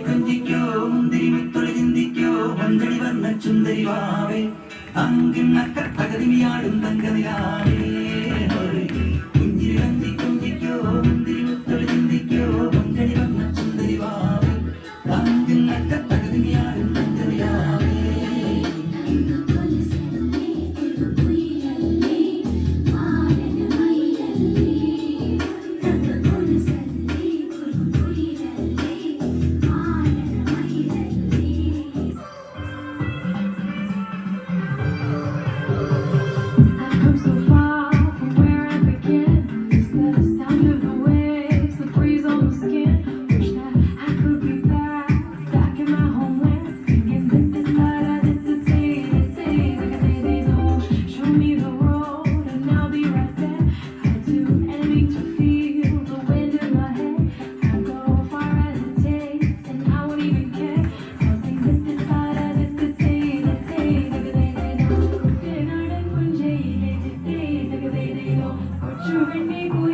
കൊഞ്ചിക്കോ മുന്തിരി മുത്തൊളി ചിന്തിക്കോ മഞ്ചടി വന്ന ചുന്ദരി വാവേ അങ്കിൻ നക്ക തകതിമിയാടും തങ്കനിലാവേ കുഞ്ചിരി കഞ്ചി കൊഞ്ചിക്കോ മുന്തിരി മുത്തൊളി ചിന്തിക്കോ മഞ്ചടി വന്ന ചുന്ദരി വാവേ അങ്കിൻ നക്ക തകതിമിയാടും തങ്കനിലാവേ You and me.